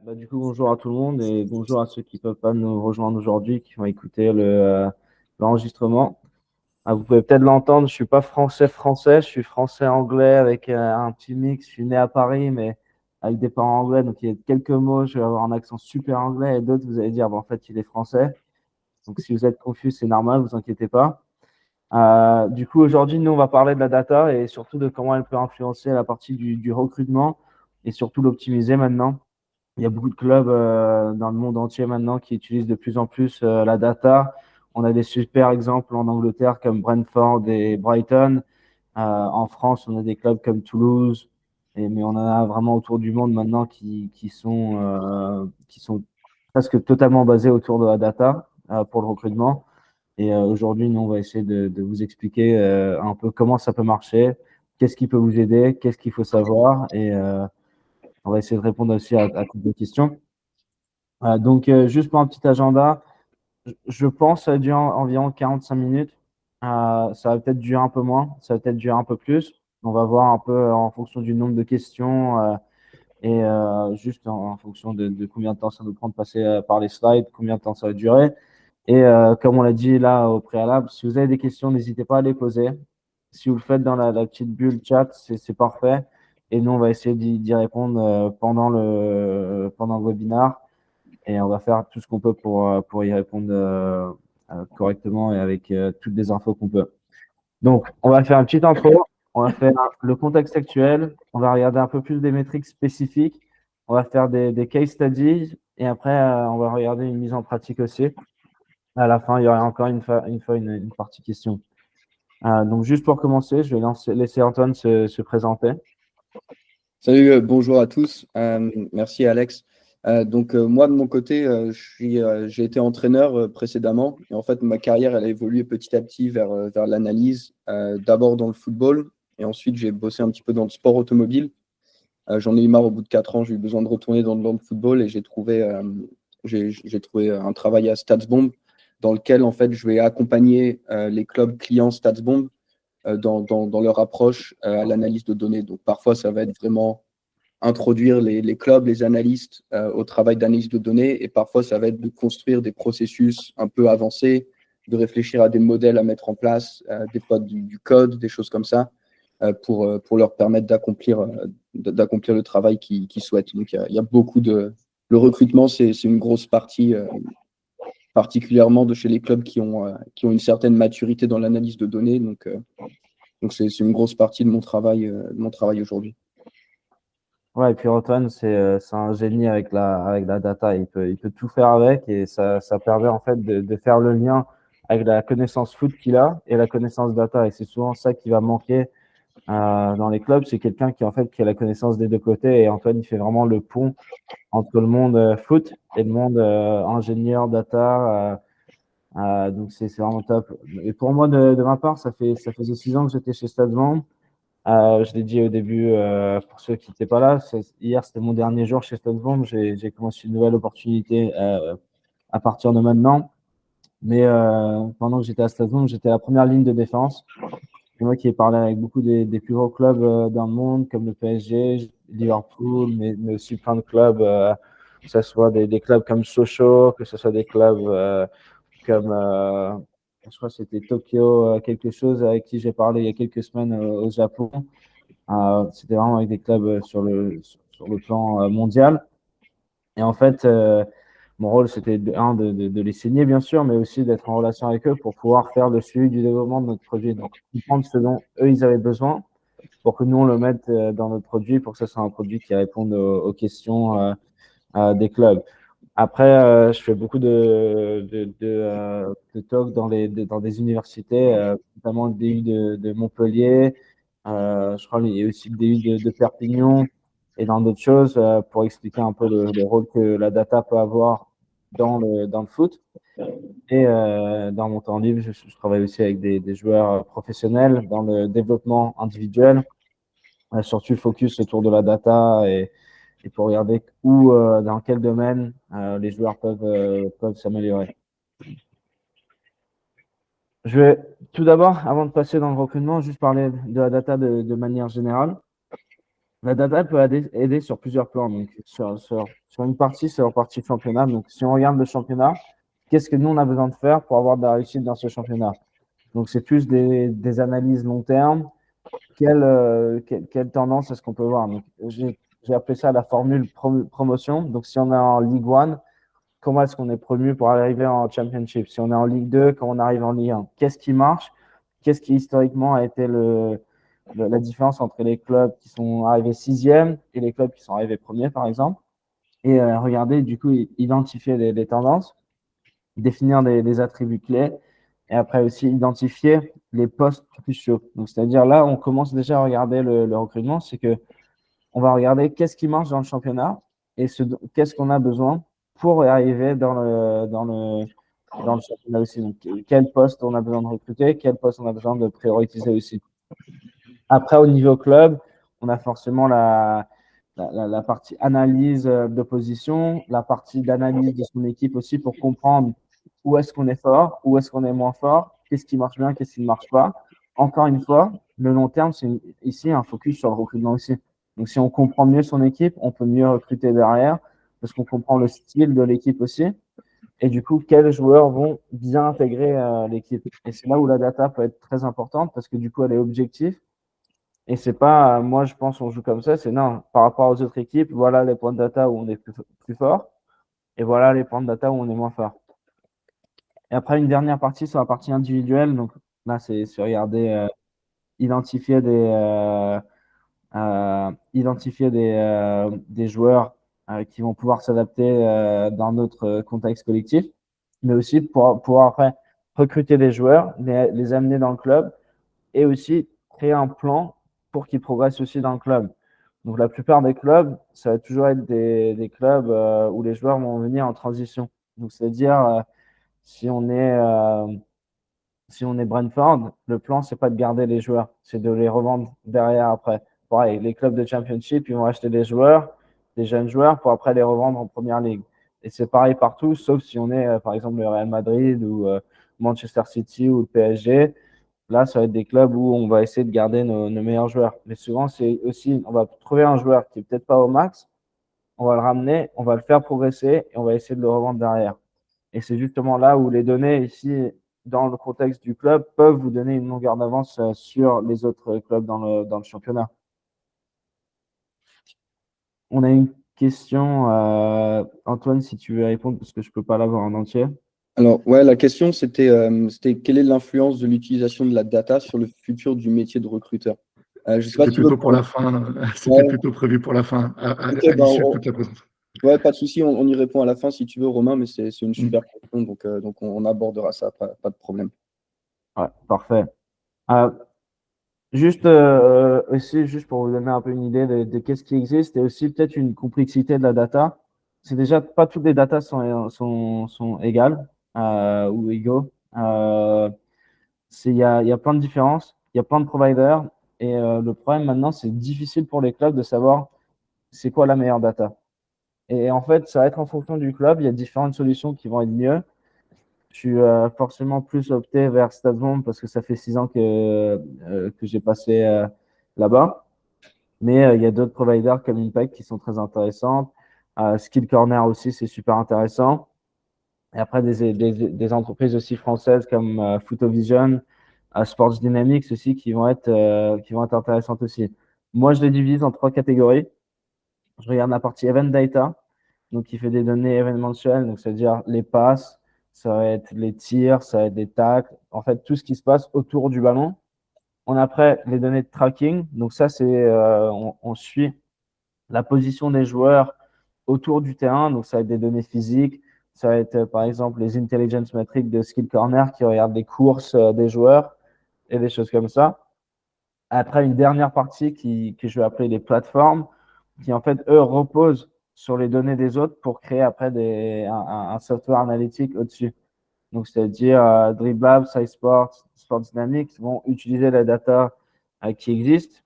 Du coup, bonjour à tout le monde et bonjour à ceux qui ne peuvent pas nous rejoindre aujourd'hui, qui vont écouter l'enregistrement. Vous pouvez peut-être l'entendre, je suis pas français-français, je suis français-anglais avec un petit mix. Je suis né à Paris, mais avec des parents anglais, donc il y a quelques mots, je vais avoir un accent super anglais et d'autres, vous allez dire, en fait, il est français. Donc si vous êtes confus, c'est normal, vous inquiétez pas. Du coup, aujourd'hui, nous, on va parler de la data et surtout de comment elle peut influencer la partie du recrutement et surtout l'optimiser maintenant. Il y a beaucoup de clubs dans le monde entier maintenant qui utilisent de plus en plus la data. On a des super exemples en Angleterre comme Brentford et Brighton. En France, on a des clubs comme Toulouse, mais on en a vraiment autour du monde maintenant qui sont presque totalement basés autour de la data pour le recrutement. Et aujourd'hui, nous, on va essayer de vous expliquer un peu comment ça peut marcher, qu'est-ce qui peut vous aider, qu'est-ce qu'il faut savoir, et on va essayer de répondre aussi à toutes vos questions. Juste pour un petit agenda, je pense que ça va durer environ 45 minutes. Ça va peut-être durer un peu moins, ça va peut-être durer un peu plus. On va voir un peu en fonction du nombre de questions et juste en fonction de combien de temps ça nous prend de passer par les slides, combien de temps ça va durer. Et comme on l'a dit là au préalable, si vous avez des questions, n'hésitez pas à les poser. Si vous le faites dans la petite bulle chat, c'est parfait. Et nous, on va essayer d'y répondre pendant le webinaire. Et on va faire tout ce qu'on peut pour y répondre correctement et avec toutes les infos qu'on peut. Donc, on va faire une petite intro. On va faire le contexte actuel. On va regarder un peu plus des métriques spécifiques. On va faire des case studies. Et après, on va regarder une mise en pratique aussi. À la fin, il y aura encore une partie question. Donc, juste pour commencer, je vais laisser Antoine se présenter. Salut, bonjour à tous. Merci Alex. Moi de mon côté, j'ai été entraîneur précédemment et en fait ma carrière elle a évolué petit à petit vers l'analyse, d'abord dans le football et ensuite j'ai bossé un petit peu dans le sport automobile. J'en ai eu marre au bout de 4 ans, j'ai eu besoin de retourner dans le football et j'ai trouvé un travail à StatsBomb dans lequel en fait je vais accompagner les clubs clients StatsBomb dans leur approche à l'analyse de données. Donc parfois, ça va être vraiment introduire les clubs, les analystes au travail d'analyse de données, et parfois, ça va être de construire des processus un peu avancés, de réfléchir à des modèles à mettre en place, des fois du code, des choses comme ça, pour leur permettre d'accomplir le travail qu'ils souhaitent. Donc il y a beaucoup de... Le recrutement, c'est une grosse partie particulièrement de chez les clubs qui ont une certaine maturité dans l'analyse de données. Donc c'est une grosse partie de mon travail aujourd'hui. Ouais, et puis Antoine, c'est un génie avec la data. Il peut tout faire avec et ça permet en fait de faire le lien avec la connaissance foot qu'il a et la connaissance data. Et c'est souvent ça qui va manquer dans les clubs. C'est quelqu'un qui, en fait, qui a la connaissance des deux côtés. Et Antoine, il fait vraiment le pont entre le monde foot et le monde ingénieur, data. Donc, c'est vraiment top. Et pour moi, de ma part, ça faisait 6 ans que j'étais chez Stadesvent. Je l'ai dit au début, pour ceux qui n'étaient pas là, hier c'était mon dernier jour chez Stadesvent. J'ai commencé une nouvelle opportunité à partir de maintenant. Mais pendant que j'étais à Stadesvent, j'étais à la première ligne de défense. C'est moi qui ai parlé avec beaucoup des plus gros clubs dans le monde, comme le PSG, Liverpool, mais aussi plein de clubs, que ce soit des clubs comme Sochaux, que ce soit des clubs comme, je crois que c'était Tokyo quelque chose, avec qui j'ai parlé il y a quelques semaines au Japon. C'était vraiment avec des clubs sur le plan mondial. Et en fait, mon rôle, c'était de les signer, bien sûr, mais aussi d'être en relation avec eux pour pouvoir faire le suivi du développement de notre produit. Donc, comprendre ce dont eux, ils avaient besoin pour que nous, on le mette dans notre produit, pour que ce soit un produit qui réponde aux questions des clubs. Après, je fais beaucoup de talks dans des universités, notamment le DU de Montpellier. Je crois qu'il y a aussi le DU de Perpignan et dans d'autres choses pour expliquer un peu le rôle que la data peut avoir dans le foot. Et dans mon temps libre, je travaille aussi avec des joueurs professionnels dans le développement individuel, surtout focus autour de la data et pour regarder où, dans quel domaine les joueurs peuvent s'améliorer. Je vais tout d'abord, avant de passer dans le recrutement, juste parler de la data de manière générale. La data peut aider sur plusieurs plans. Donc, sur une partie, c'est leur partie championnat. Donc, si on regarde le championnat, qu'est-ce que nous, on a besoin de faire pour avoir de la réussite dans ce championnat? Donc, c'est plus des analyses long terme. Quelle tendance est-ce qu'on peut voir? Donc, j'ai appelé ça la formule promotion. Donc, si on est en Ligue 1, comment est-ce qu'on est promu pour arriver en Championship? Si on est en Ligue 2, comment on arrive en Ligue 1? Qu'est-ce qui marche? Qu'est-ce qui historiquement a été la différence entre les clubs qui sont arrivés sixième et les clubs qui sont arrivés premiers, par exemple? Et regarder, du coup, identifier les tendances, définir des attributs clés et après aussi identifier les postes cruciaux. Donc, c'est-à-dire là, on commence déjà à regarder le recrutement, c'est que on va regarder qu'est-ce qui marche dans le championnat et qu'est-ce qu'on a besoin pour y arriver dans le championnat aussi. Donc, quel poste on a besoin de recruter, quel poste on a besoin de prioriser aussi. Après, au niveau club, on a forcément la partie analyse de position, la partie d'analyse de son équipe aussi pour comprendre où est-ce qu'on est fort, où est-ce qu'on est moins fort, qu'est-ce qui marche bien, qu'est-ce qui ne marche pas. Encore une fois, le long terme, c'est ici un focus sur le recrutement aussi. Donc, si on comprend mieux son équipe, on peut mieux recruter derrière parce qu'on comprend le style de l'équipe aussi. Et du coup, quels joueurs vont bien intégrer l'équipe. Et c'est là où la data peut être très importante parce que du coup, elle est objective et c'est pas, moi je pense on joue comme ça, c'est non, par rapport aux autres équipes, voilà les points de data où on est plus fort, et voilà les points de data où on est moins fort. Et après, une dernière partie sur la partie individuelle, donc là, c'est regarder, identifier des joueurs qui vont pouvoir s'adapter dans notre contexte collectif, mais aussi pour pouvoir après recruter des joueurs, les amener dans le club et aussi créer un plan pour qu'ils progressent aussi dans le club. Donc, la plupart des clubs, ça va toujours être des clubs où les joueurs vont venir en transition. Donc, c'est-à-dire, si on est, euh, si on est Brentford, le plan, c'est pas de garder les joueurs, c'est de les revendre derrière après. Pareil, les clubs de Championship, ils vont acheter des joueurs, des jeunes joueurs, pour après les revendre en Première Ligue. Et c'est pareil partout, sauf si on est, par exemple, le Real Madrid ou Manchester City ou le PSG. Là, ça va être des clubs où on va essayer de garder nos meilleurs joueurs. Mais souvent, c'est aussi, on va trouver un joueur qui est peut-être pas au max, on va le ramener, on va le faire progresser et on va essayer de le revendre derrière. Et c'est justement là où les données ici, dans le contexte du club, peuvent vous donner une longueur d'avance sur les autres clubs dans le championnat. On a une question, Antoine, si tu veux répondre, parce que je ne peux pas l'avoir en entier. Alors, ouais, la question, c'était quelle est l'influence de l'utilisation de la data sur le futur du métier de recruteur? Je sais pas C'était si tu veux plutôt pour prendre. la fin. C'était Ouais, plutôt prévu pour la fin, ok, à bah, l'issue de toute la présentation. ouais, pas de souci, on y répond à la fin si tu veux, Romain, mais c'est une Mm. super question, donc on abordera ça, pas de problème. Ouais, parfait. Euh, aussi, juste pour vous donner un peu une idée de qu'est-ce qui existe et aussi peut-être une complexité de la data. C'est déjà pas toutes les datas sont égales ou égaux. Il y a plein de différences, il y a plein de providers et le problème maintenant, c'est difficile pour les clubs de savoir c'est quoi la meilleure data. Et en fait, ça va être en fonction du club. Il y a différentes solutions qui vont être mieux. Je suis forcément plus opté vers StatsBomb parce que ça fait 6 ans que j'ai passé là-bas. Mais il y a d'autres providers comme Impact qui sont très intéressants. Skill Corner aussi, c'est super intéressant. Et après, des entreprises aussi françaises comme Photovision, Sports Dynamics aussi qui vont être intéressantes aussi. Moi, je les divise en trois catégories. Je regarde la partie Event Data, donc qui fait des données événementielles, donc c'est-à-dire les passes, ça va être les tirs, ça va être des tacles, en fait tout ce qui se passe autour du ballon. On a après les données de tracking, donc ça c'est on suit la position des joueurs autour du terrain, donc ça va être des données physiques, ça va être par exemple les intelligence metrics de Skill Corner qui regardent les courses des joueurs et des choses comme ça. Après, une dernière partie que je vais appeler les plateformes, qui en fait, eux, reposent sur les données des autres pour créer après un software analytique au-dessus. Donc, c'est-à-dire Dribbble, SciSports, Sports Dynamics vont utiliser la data qui existe,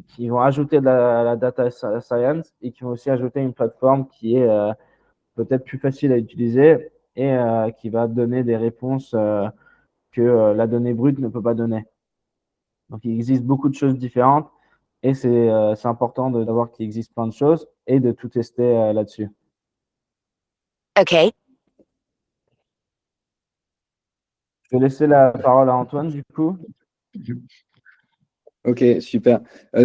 qui vont ajouter de la data science et qui vont aussi ajouter une plateforme qui est peut-être plus facile à utiliser et qui va donner des réponses que la donnée brute ne peut pas donner. Donc, il existe beaucoup de choses différentes. Et c'est important d'avoir qu'il existe plein de choses et de tout tester là-dessus. OK. Je vais laisser la parole à Antoine, du coup. Ok, super.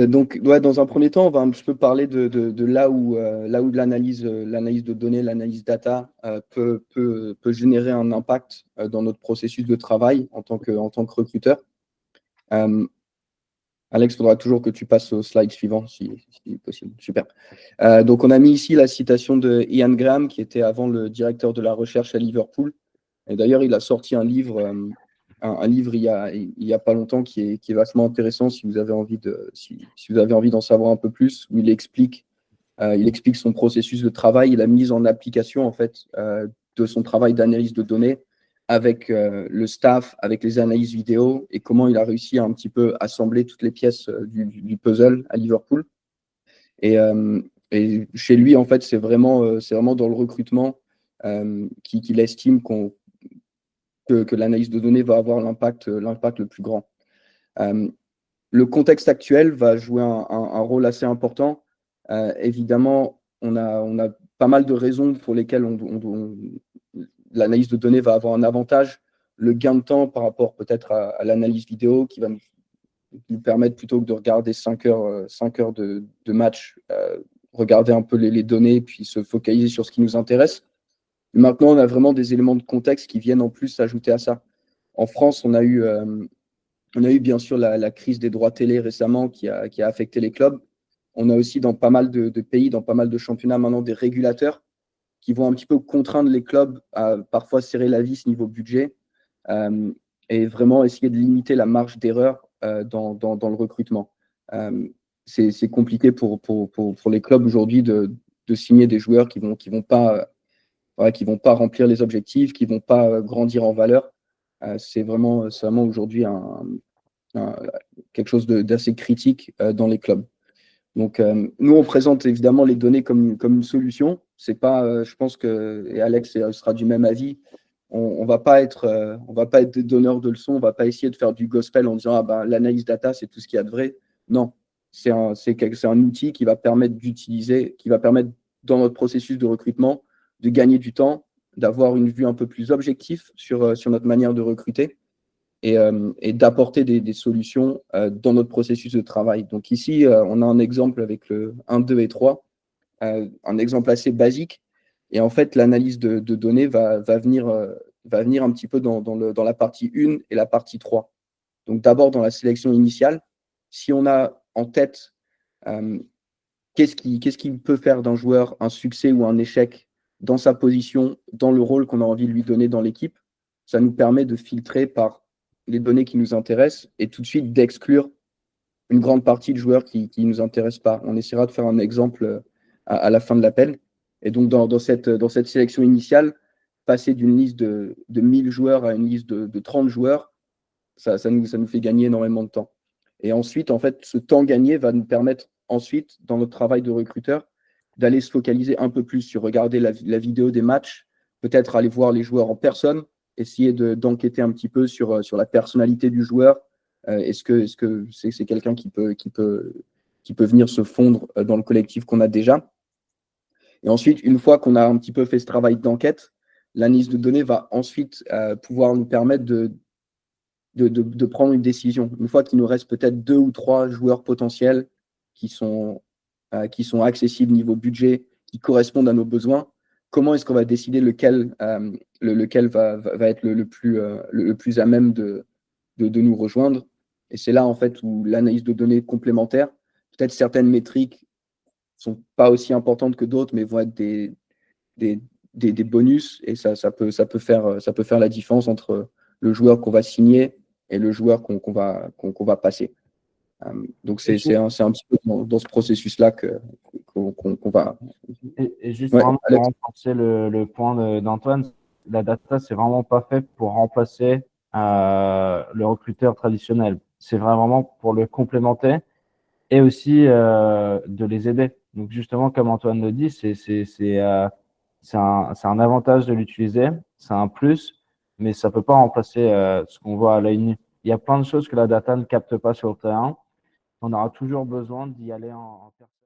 Donc, ouais, dans un premier temps, on va un petit peu parler de là où l'analyse de données, l'analyse data peut générer un impact dans notre processus de travail en tant que recruteur. Alex, il faudra toujours que tu passes au slide suivant, si possible. Super. Donc, on a mis ici la citation de Ian Graham, qui était avant le directeur de la recherche à Liverpool. Et d'ailleurs, il a sorti un livre, il y a pas longtemps qui est vachement intéressant si vous avez envie si vous avez envie d'en savoir un peu plus, où il explique son processus de travail et la mise en application en fait de son travail d'analyse de données avec le staff, avec les analyses vidéo et comment il a réussi à un petit peu assembler toutes les pièces du puzzle à Liverpool. Et chez lui, en fait, c'est vraiment dans le recrutement qu'il estime que l'analyse de données va avoir l'impact le plus grand. Le contexte actuel va jouer un rôle assez important. Évidemment, on a pas mal de raisons pour lesquelles l'analyse de données va avoir un avantage. Le gain de temps par rapport peut-être à l'analyse vidéo qui va nous permettre, plutôt que de regarder 5 heures de match, regarder un peu les données puis se focaliser sur ce qui nous intéresse. Maintenant, on a vraiment des éléments de contexte qui viennent en plus s'ajouter à ça. En France, on a eu bien sûr la crise des droits télé récemment qui a affecté les clubs. On a aussi dans pas mal de pays, dans pas mal de championnats maintenant des régulateurs qui vont un petit peu contraindre les clubs à parfois serrer la vis niveau budget et vraiment essayer de limiter la marge d'erreur dans le recrutement. C'est compliqué pour les clubs aujourd'hui de signer des joueurs qui vont pas remplir les objectifs, qui vont pas grandir en valeur. C'est vraiment aujourd'hui quelque chose d'assez critique dans les clubs. Donc, nous, on présente évidemment les données comme une solution. C'est pas, je pense que, et Alex sera du même avis, on va pas être des donneurs de leçons, on va pas essayer de faire du gospel en disant l'analyse data, c'est tout ce qu'il y a de vrai. Non, c'est un outil qui va permettre dans notre processus de recrutement de gagner du temps, d'avoir une vue un peu plus objective sur notre manière de recruter et d'apporter des solutions dans notre processus de travail. Donc ici, on a un exemple avec le 1, 2 et 3, un exemple assez basique. Et en fait, l'analyse de données va venir un petit peu dans la partie 1 et la partie 3. Donc d'abord, dans la sélection initiale, si on a en tête qu'est-ce qui peut faire d'un joueur un succès ou un échec dans sa position, dans le rôle qu'on a envie de lui donner dans l'équipe, ça nous permet de filtrer par les données qui nous intéressent et tout de suite d'exclure une grande partie de joueurs qui ne nous intéressent pas. On essaiera de faire un exemple à la fin de l'appel. Et donc, dans cette sélection initiale, passer d'une liste de 1000 joueurs à une liste de 30 joueurs, ça nous fait gagner énormément de temps. Et ensuite, en fait, ce temps gagné va nous permettre ensuite, dans notre travail de recruteur, d'aller se focaliser un peu plus sur regarder la vidéo des matchs, peut-être aller voir les joueurs en personne, essayer d'enquêter un petit peu sur la personnalité du joueur. Est-ce que c'est quelqu'un qui peut venir se fondre dans le collectif qu'on a déjà? Et ensuite, une fois qu'on a un petit peu fait ce travail d'enquête, l'analyse de données va ensuite pouvoir nous permettre de prendre une décision. Une fois qu'il nous reste peut-être 2 ou 3 joueurs potentiels qui sont accessibles niveau budget, qui correspondent à nos besoins, comment est-ce qu'on va décider lequel va être le plus à même de nous rejoindre? Et c'est là, en fait, où l'analyse de données complémentaire, peut-être certaines métriques ne sont pas aussi importantes que d'autres, mais vont être des bonus, et ça peut faire la différence entre le joueur qu'on va signer et le joueur qu'on va passer. Donc, c'est un petit peu dans ce processus-là qu'on va. Et juste Ouais, vraiment pour Alex. renforcer le point d'Antoine, la data, c'est vraiment pas fait pour remplacer le recruteur traditionnel. C'est vraiment pour le complémenter et aussi de les aider. Donc justement, comme Antoine le dit, c'est un avantage de l'utiliser, c'est un plus, mais ça peut pas remplacer ce qu'on voit à l'œil nu. Il y a plein de choses que la data ne capte pas sur le terrain. on aura toujours besoin d'y aller en personne.